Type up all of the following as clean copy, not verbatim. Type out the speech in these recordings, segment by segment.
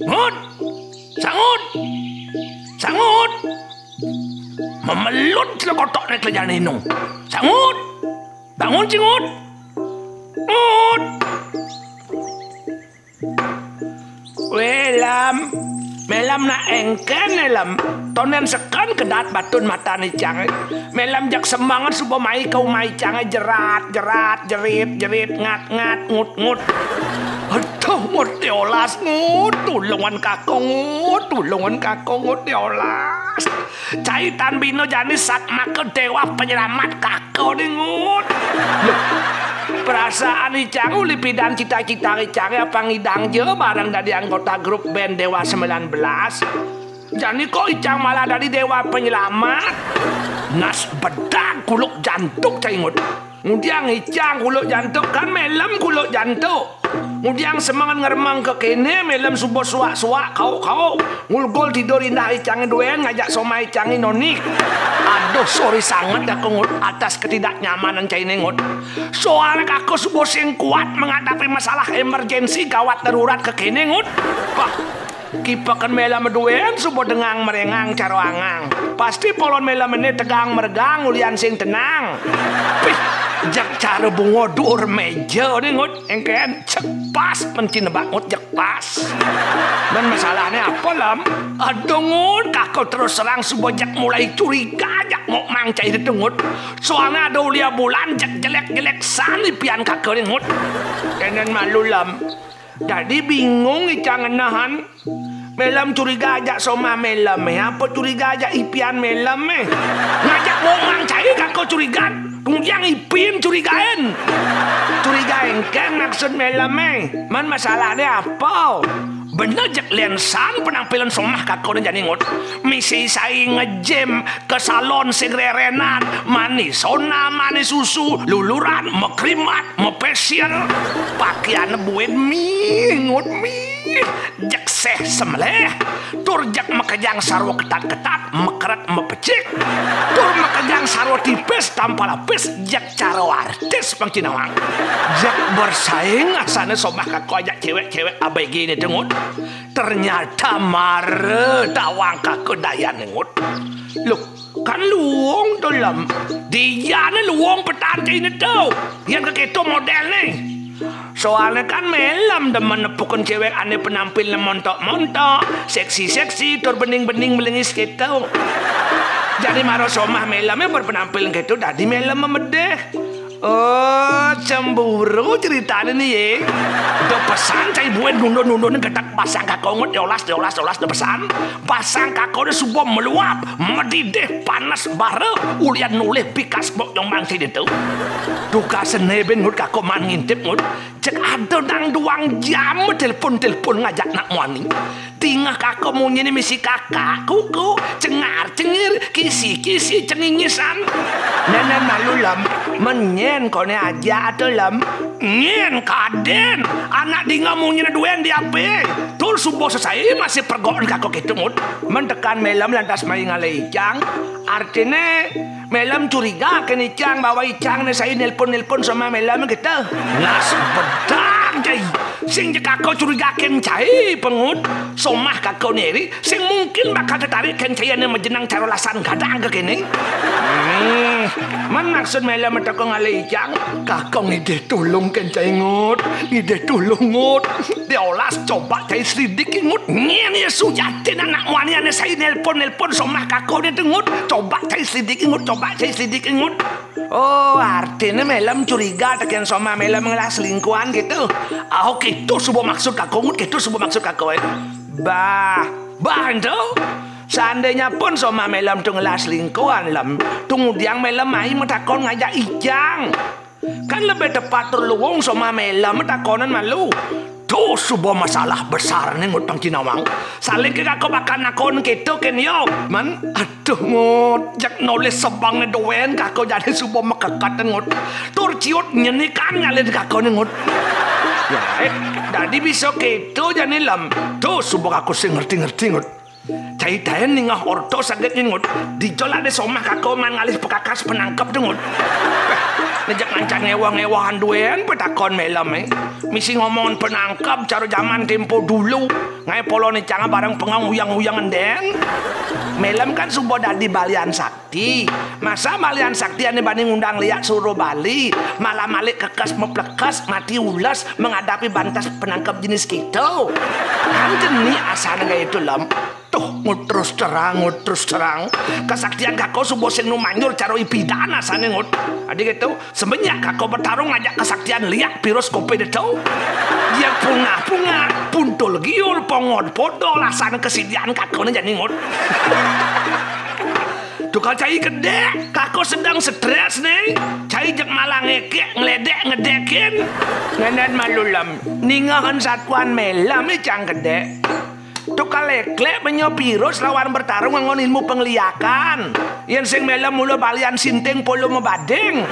Ngut, sangut, sangut, memelut sila kotok na kelajan ini. Sangut, bangun cingut, ngut. Welam, melam na engken elam, tonen sekan kedat batun mata ni cang. Melam jak semangat subuh mai kau mai cang jerat, jerat, jerit, jerit, ngat, ngat, ngut, ngut. Aduh, ngut diolas, ngut, tulungan kakong, ngut, tulungan kakong, ngut diolas. Caitan bino jani sak maka dewa penyelamat kakau ni ngut. Loh, perasaan icang ulipidan cita-cita icang apa ngidang je barang dari anggota grup band Dewa 19. Jadi kok icang malah dari Dewa Penyelamat. Nas bedak kuluk jantung caingut. Kemudian icang kuluk jantung kan melam kuluk jantung. Kemudian semangat ngeremang ke kene melam subuh suak-suak kau ngulgol tidur indah icang duen ngajak soma icang nonik. Aduh sorry sangat dah ngut atas ketidaknyamanan cai nengut. Soalnya aku subuh sing kuat menghadapi masalah emergensi gawat darurat ke kene ngut. Pak kipakan melam duen subuh dengang merengang caroangang. Pasti polon melam ini tegang meregang ulian sing tenang. Pih, jak cara bungo dur meja ni ngut engken cek pas mencina bangut jak pas. Dan masalahnya apa lam? Aduh ngut kakau terus serang subuh jak mulai curiga jak mau mangcai itu ngut. Soalnya ada ulia bulan jak jelek-jelek sani pian kakau ni ngut. Kenen malu lam. Jadi bingung icang nahan. Melam curiga ajak soma melam apa curiga ajak ipian melam ngajak ngomong cai kakau curiga kemudian ipin curigain curigain kan maksud melam man masalahnya apa bener jak lensan penampilan somah kakau dan jadi ngut misi saya ngejem ke salon segrerenan manis sona manis susu luluran mekrimat mepesial pakaian buat mie ngut mie jak seh semeleh tur jak mekejang sarwa ketat-ketat mekeret mepecik tur mekejang sarwa tipis tanpa lapis jak cara artis Bang Cinawang jak bersaing asana somah kakau ajak cewek-cewek ABG ini dengut ternyata mare tawang kakau dayan dengut loh kan luong dalam dia ni luong petanti ini tuh yang keketo model nih. Soalnya kan melam demen nepukan cewek aneh penampil montok-montok, seksi-seksi, tur bening-bening melengis gitu. Jadi maro somah melamnya berpenampil gitu, tadi melam memedeh. Oh, cemburu ceritanya nih ya. Udah pesan cai buat nundun-nundun ketak pasang kakau ngut diolas udah pesan. Pasang kakau udah subuh meluap, medideh panas bare, ulian nulih pikas bok yang mangsi itu. Duka seneben ngut kakau man ngintip ngut. Cek ada nang duang jam telepon ngajak nak muani. Tingah kakau munyi misi kakak kuku cengar-cengir kisi-kisi cengingisan. Nenek malu lam menyen kone aja atau lam nyen kaden anak di ngamunyi duen di ape tur subuh selesai masih pergoan kakau gitu ngut mentekan melam lantas main ngalai icang artinya melam curiga kan icang bawa icang nih saya nelpon sama melam kita nas bedang jai sing kakau curiga ken cai pengut somah kakau neri sing mungkin bakal tertarik ken cai yang menjenang carolasan gadang ke kini man maksud melam mentekong ngalai icang kakau ngide tulung ken cai ngut ngide tulung ngut diolas coba cai selidik ngut ngen ya sujatin anak waniannya saya nelpon somah kakau dia dengut coba cai selidik ngut oh artinya melam curiga tekan sama melam ngelah selingkuhan gitu oh gitu sebuah maksud kakau ngut gitu sebuah maksud kakau bah itu seandainya pun sama melam tu ngelah selingkuhan lam tunggu diang melam main metakon ngajak ijang kan lebih tepat terluung sama melam metakonan malu tuh sebuah masalah besar nih ngut Bang Cinawang saling ke kakau bakal nakon gitu kan yo man aduh ngut jak nulis sebang nih doen kakau jadi sebuah mekekatan ngut tur ciut nyenikan ngalin kakau nih ngut ya jadi bisa gitu jadi lam tuh sebuah aku sih ngerti ngut Caitain ningah orto saged ngut. Dijol ade somah kakau man ngalih pekakas penangkap dengut. Nejak ngancan ngewah-ngewahan duean petakon melam misi ngomongin penangkap cara zaman tempo dulu. Ngai polone canga barang pengang huyang-huyangan den. Melam kan subuh dadi balian sakti. Masa balian sakti ane banding undang liat suruh Bali, malah malik kekas meplekas mati ulas menghadapi bantas penangkap jenis gitu. Kan jeni asana kayak itu lam. Tuh ngut terus terang kesaktian kakau subuh sing numanyur caro ipidana sana ngut. Adik itu semenjak kakau bertarung ngajak kesaktian liat virus kopi itu. Dia punga puntul giur pongod podo lah sana kesidian kakau jadi ngut. Tukal cai gede, kakau sedang stres nih. Cai jek malah ngekek, ngedekin. Ngenet malulam, ningahan satuan melam cang gede. Tukal leklek menyopirus lawan bertarung ngon ilmu pengliakan. Yang sing melam mulu balian sinting polo membading.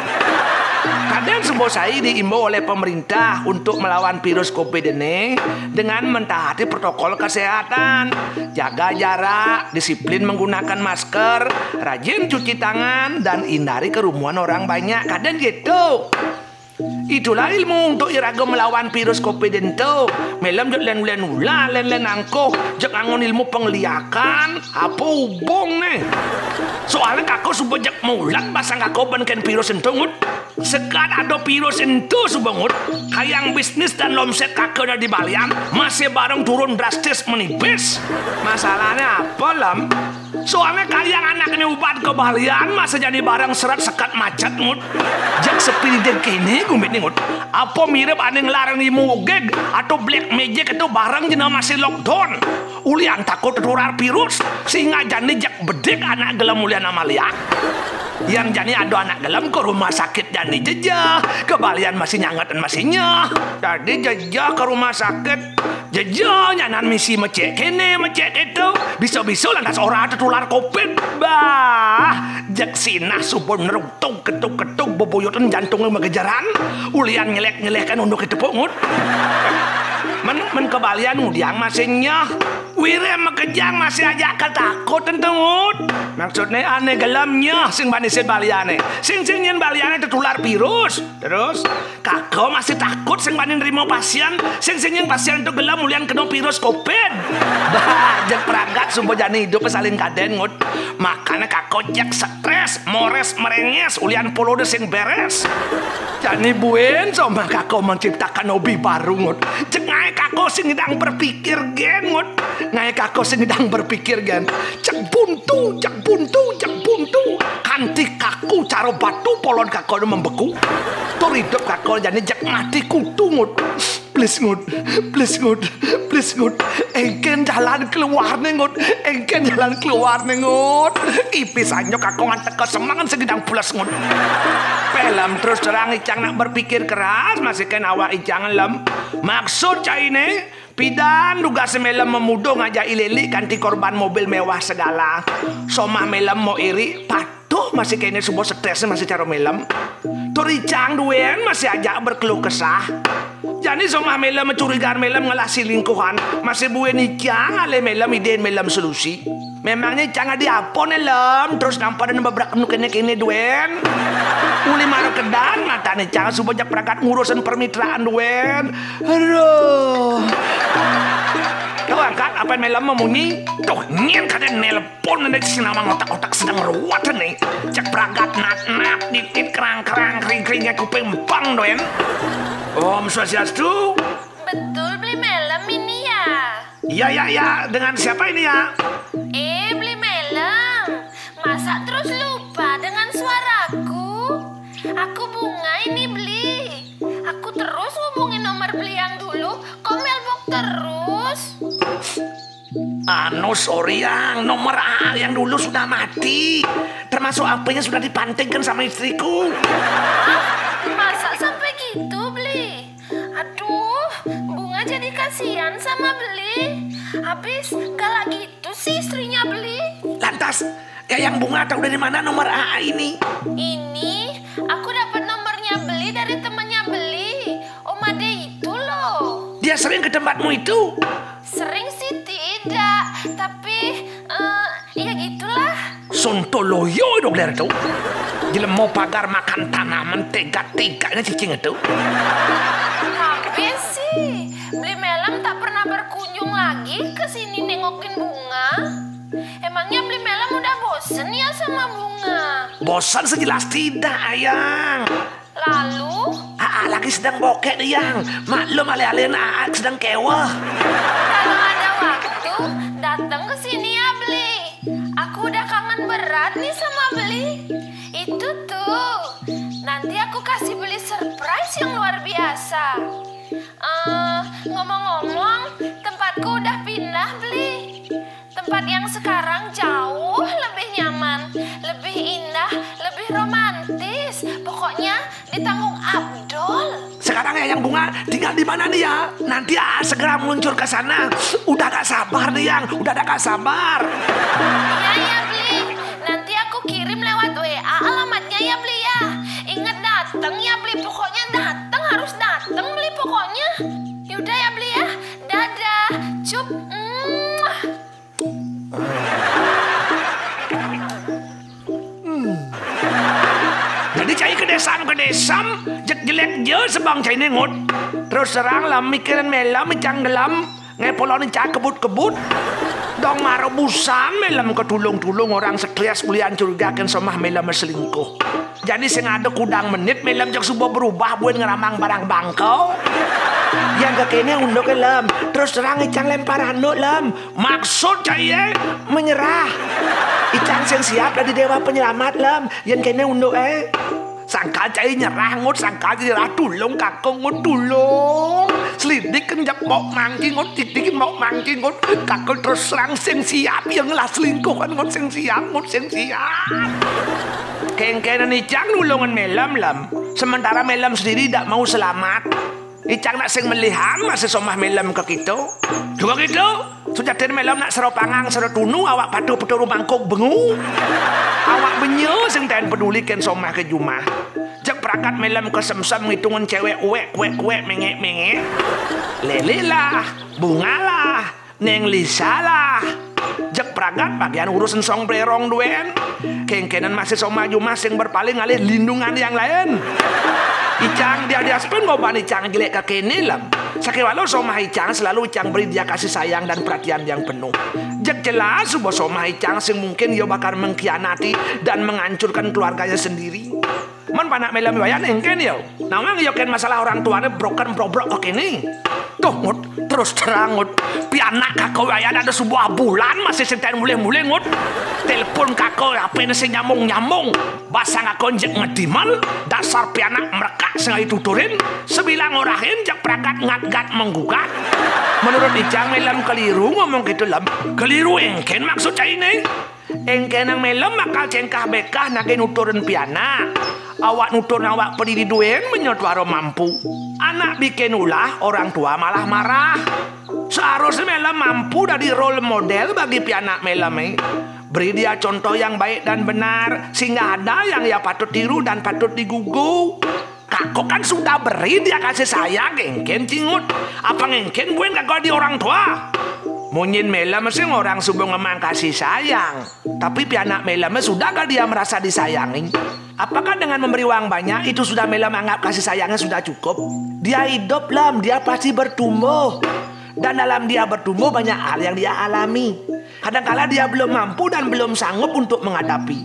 Kadang sebuah saya diimbau oleh pemerintah untuk melawan virus COVID ini dengan mentaati protokol kesehatan, jaga jarak, disiplin menggunakan masker, rajin cuci tangan, dan hindari kerumunan orang banyak. Kadang gitu. Itulah ilmu untuk iraga melawan virus COVID itu. Melam jek len ulah, len angko, jek angon ilmu pengliakan, apa hubung nih? Soalnya kakau subuh jek mulat pasang kakau benken virus itu ngut. Sekat ada virus itu subangut. Hayang bisnis dan lomset kakau dari balian masih bareng turun drastis menipis. Masalahnya apa lam? Soalnya kayang anak ini ubat ke balian masa jadi barang serat sekat macet ngut. Jak sepi di kini gumbit ngut. Apa mirip aneh ngelarang di mugeg atau black magic itu barang jena masih lockdown. Ulian takut tertular virus sehingga jani jak bedek anak gelam ulian amalia. Yang jani ada anak gelam ke rumah sakit jani jejah, kebalian masih nyangat dan masih nyah. Jadi jejah ke rumah sakit, jejah nyanan misi mecek kene mecek itu, bisa-bisa lantas orang tertular COVID. Bah, jak sinah subuh nerutuk ketuk beboyotan jantungnya mengejaran, ulian ngelek kan untuk itu pungut. Men kebalian udiang masih nyah. Wire mekejang masih aja ketakut tentungut. Maksudnya aneh gelamnya sing banisin baliane. Sing yen baliane tertular virus. Terus kakau masih takut sing banin nerima pasien. Sing yen pasien itu gelam mulian kena virus COVID. Bah, jek peragat sumpah jani hidup salin kaden ngut. Makanya kakau jek stres, mores merenges ulian polo sing beres. Jani buen sama kakau menciptakan hobi baru ngut. Jek ngai kakau sing sedang berpikir gen ngut. Ngai kakau sing sedang berpikir gen. Cek buntu kanti kaku caro batu polon kakau membeku. Tur hidup kakau jadi jak mati kutu ngut. Please ngut. Engken jalan keluar ngut. Ipis anyo kakau ngantek kesemangan segedang pulas ngut. Pelam terus terang icang nak berpikir keras masih kan awak icang lem. Maksud cai ini pidan duga semelam memudo ngajak ilili ganti korban mobil mewah segala. Somah melam mau iri patuh masih kayaknya sebuah stresnya masih cara melam. Turicang duen masih ajak berkeluh kesah. Jadi somah melam mencurigaan melam ngelasi lingkuhan masih buen icang ale melam idein melam solusi. Memangnya icang adi apa nih lem terus nampak dan beberapa nukennya kini duen. Uli maru kedan mata nih icang subajak perangkat ngurusan permitraan duen. Aduh. Kau angkat apa yang melam memunyi? Tuh nyen kadang nelpon nanti si nama otak-otak sedang ruwet nih. Cek perangkat nak titit kerang-kerang kering-keringnya kuping bang doen. Om Swastiastu. Betul beli melam ini ya? Iya dengan siapa ini ya? Beli melam. Masa terus lupa dengan suaraku? Aku Bunga ini beli. Aku terus hubungin nomor beli yang dulu. Kok melbok terus? Sorry yang nomor A yang dulu sudah mati. Termasuk HP-nya sudah dipantingkan sama istriku. Masa sampai gitu beli? Aduh, Bunga jadi kasihan sama beli. Habis galak gitu sih istrinya beli. Lantas, yang Bunga tahu dari mana nomor A ini? Ini aku dapat nomornya beli dari temannya beli. Om Ade itu loh. Dia sering ke tempatmu itu? Sering sih tidak, tapi Sontoloyo dong ler tuh. Jelemo pagar makan tanaman tega-teganya cicing itu. Tapi sih, Beli Melam tak pernah berkunjung lagi ke sini nengokin bunga. Emangnya Beli Melam udah bosen ya sama bunga? Bosan sejelas tidak, Ayang. Lalu? Lagi sedang bokek nih, Yang. Maklum alih-alihin sedang kewah. Kalau ada waktu, datang ke sini ya, Beli. Aku udah kangen berat nih sama Beli. Itu tuh, nanti aku kasih Beli surprise yang luar biasa. Ngomong-ngomong, tempatku udah pindah, Beli. Tempat yang sekarang jauh lebih nyaman, lebih indah, lebih romantis. Pokoknya ditanggung Abdul. Sekarang ya Yang Bunga tinggal di mana nih ya? Nanti segera meluncur ke sana. Udah gak sabar nih Yang, udah gak sabar. Iya ya Beli, nanti aku kirim lewat WA alamatnya ya Beli ya. Ingat datang ya Beli, pokoknya datang, harus datang Beli pokoknya. Yaudah ya Beli ya, dadah, cup. Jadi cai ke desam jek jelek je sebang cai nengut. Terus serang lah mikirin melam icang gelam ngepoloni cak kebut-kebut. Dong marobusan melam ketulung-tulung orang stres kuliah curigakan somah melam selingkuh. Jadi sing ada kudang menit melam jak subuh berubah buat ngeramang barang bangkau. Yang kekene undok lem. Terus terang icang lempar handuk lem. Maksud cai menyerah. Icang sing siap dari dewa penyelamat lem. Yang kene undok sangka cai nyerah ngut, sangka nyerah tulung kakong ngut tulung. Selidik kenjak mau mangking ngut, titik mau mangking ngut. Kakong terus serang sing siap yang lah selingkuhan ngut sing siap ngut sing siap. Kengkenan icang nulungan melam lem. Sementara melam sendiri tak mau selamat. Icang nak sing melihan masih somah melam ke kita. Juga gitu. Sudah ten melam nak seropangang serotunu awak patuh peturu mangkuk bengu. Awak benyo sing ten peduli ken somah ke jumah. Jek perangkat melam ke semsem ngitungan cewek kuek mengek. Lele lah, bunga lah, Neng Lisa lah. Jek perangkat bagian urusan song berong duen. Kengkenan masih somah jumah sing berpaling alih lindungan yang lain. Icang dia pun ngoban Icang jelek ke kene lam. Sakiwalau somah Icang selalu Icang beri dia kasih sayang dan perhatian yang penuh. Jek jelas sebuah somah Icang sing mungkin dia bakal mengkhianati dan menghancurkan keluarganya sendiri. Man panak melam wayan engken yo. Nawang yo ken masalah orang tuane broken probrok ke kene. Tuh ngut terus terang ngut. Pianak kakau wayan ada sebuah bulan masih senten mulai-mulai ngut. Telepon kakau HP sing nyambung. Basang kakau jek ngediman dasar pianak mereka sengaja tuturin sebilang orahin jak perangkat ngat-ngat menggugat. Menurut Icang melam keliru ngomong gitu lam. Keliru engken maksud cai ini. Engken yang melam bakal cengkah bekah nake nuturin pianak. Awak nutur awak pedidi duen menyot waro mampu. Anak bikin ulah orang tua malah marah. Seharusnya melam mampu dari role model bagi pianak melam Beri dia contoh yang baik dan benar sehingga ada yang ia patut tiru dan patut digugu. Kakak kan sudah beri dia kasih sayang engken cingut. Apa engken buen kakak di orang tua? Munyin melam sing orang subung ngemang kasih sayang. Tapi pianak melam sudah gak dia merasa disayangi? Apakah dengan memberi uang banyak itu sudah melam anggap kasih sayangnya sudah cukup? Dia hidup lam, dia pasti bertumbuh. Dan dalam dia bertumbuh banyak hal yang dia alami. Kadangkala dia belum mampu dan belum sanggup untuk menghadapi.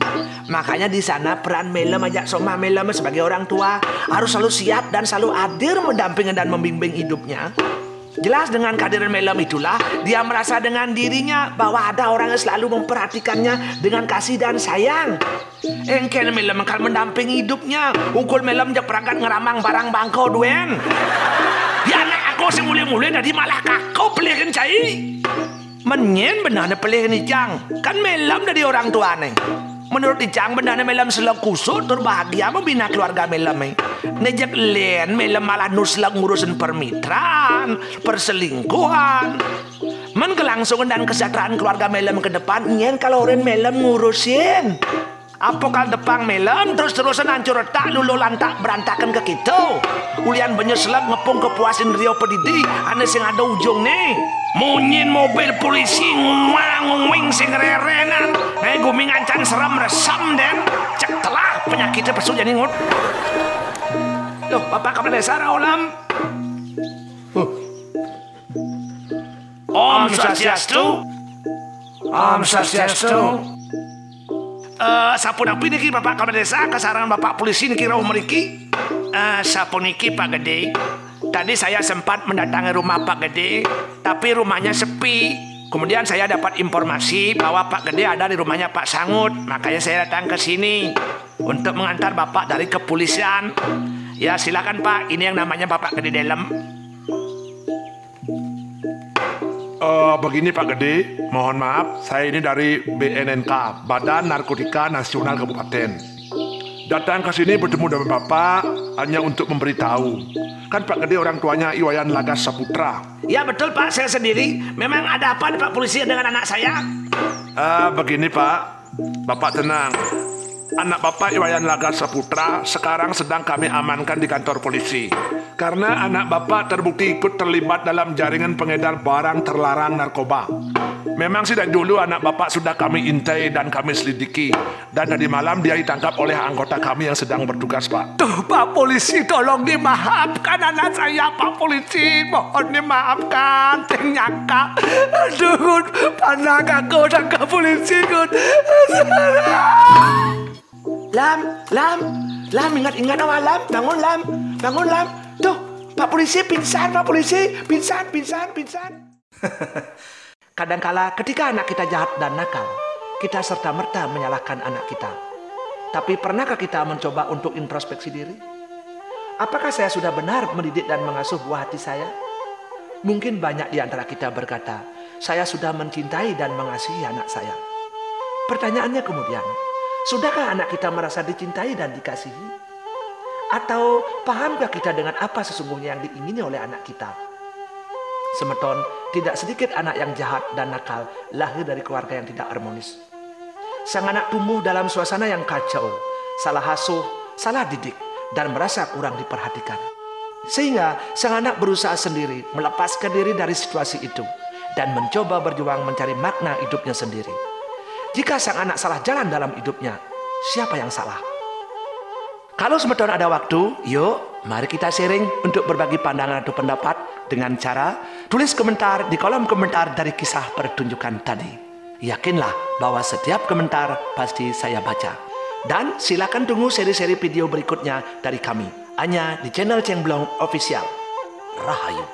Makanya di sana peran melam ajak somah melam sebagai orang tua harus selalu siap dan selalu hadir mendampingi dan membimbing hidupnya. Jelas dengan kehadiran melam itulah dia merasa dengan dirinya bahwa ada orang yang selalu memperhatikannya dengan kasih dan sayang. Engken melam akan mendampingi hidupnya. Ungkul melam jak perangkat ngeramang barang bangkau duen. Ya anak aku semule-mule dari malah kakau pelihin cai. Menyen benarnya pelihin Icang. Kan melam dari orang tua neng. Menurut Icang benarnya melam selak kusut terbahagia membina keluarga melam nejak len melam malah nuslak ngurusin permitraan, perselingkuhan. Men kelangsungan dan kesejahteraan keluarga melam ke depan nyen kalau orang melam ngurusin. Apa kal depang melem terus-terusan hancur retak lulu lantak berantakan ke kita. Ulian benyeselak ngepung kepuasin Rio Pedidi ane sing ada ujung nih. Munyin mobil polisi ngwang-ngwing sing rerenan. Gumi ngancang seram resam den. Cek telah penyakitnya pesu jadi ngut. Loh, Bapak Kepala Desa Raulam. Om Swastiastu. Om Swastiastu. Sapunapa niki Bapak Kepala Desa kasarangan Bapak Polisi niki rawuh mriki. Sapuniki Pak Gede. Tadi saya sempat mendatangi rumah Pak Gede, tapi rumahnya sepi. Kemudian saya dapat informasi bahwa Pak Gede ada di rumahnya Pak Sangut. Makanya saya datang ke sini untuk mengantar Bapak dari kepolisian. Ya silakan Pak, ini yang namanya Bapak Gede Delem. Begini Pak Gede, mohon maaf, saya ini dari BNNK, Badan Narkotika Nasional Kabupaten. Datang ke sini bertemu dengan Bapak hanya untuk memberitahu. Kan Pak Gede orang tuanya Iwayan Lagas Saputra. Ya betul Pak, saya sendiri. Memang ada apa Pak Polisi dengan anak saya? Begini Pak, Bapak tenang. Anak Bapak Iwayan Lagas Saputra sekarang sedang kami amankan di kantor polisi. Karena anak Bapak terbukti ikut terlibat dalam jaringan pengedar barang terlarang narkoba. Memang sejak dulu anak Bapak sudah kami intai dan kami selidiki. Dan tadi malam dia ditangkap oleh anggota kami yang sedang bertugas Pak. Tuh Pak Polisi, tolong dimaafkan anak saya Pak Polisi. Mohon dimaafkan, ternyata. Aduh, pandang aku ke polisi. Lam, ingat awal Lam, bangun Lam. Tuh, Pak Polisi pingsan, Pak Polisi, pingsan. Kadangkala ketika anak kita jahat dan nakal, kita serta-merta menyalahkan anak kita. Tapi pernahkah kita mencoba untuk introspeksi diri? Apakah saya sudah benar mendidik dan mengasuh buah hati saya? Mungkin banyak di antara kita berkata, saya sudah mencintai dan mengasihi anak saya. Pertanyaannya kemudian, sudahkah anak kita merasa dicintai dan dikasihi? Atau pahamkah kita dengan apa sesungguhnya yang diingini oleh anak kita? Semeton, tidak sedikit anak yang jahat dan nakal lahir dari keluarga yang tidak harmonis. Sang anak tumbuh dalam suasana yang kacau, salah asuh, salah didik, dan merasa kurang diperhatikan. Sehingga sang anak berusaha sendiri melepaskan diri dari situasi itu dan mencoba berjuang mencari makna hidupnya sendiri. Jika sang anak salah jalan dalam hidupnya, siapa yang salah? Kalau semeton ada waktu, yuk mari kita sharing untuk berbagi pandangan atau pendapat dengan cara tulis komentar di kolom komentar dari kisah pertunjukan tadi. Yakinlah bahwa setiap komentar pasti saya baca. Dan silakan tunggu seri-seri video berikutnya dari kami hanya di channel Cengblong Official. Rahayu.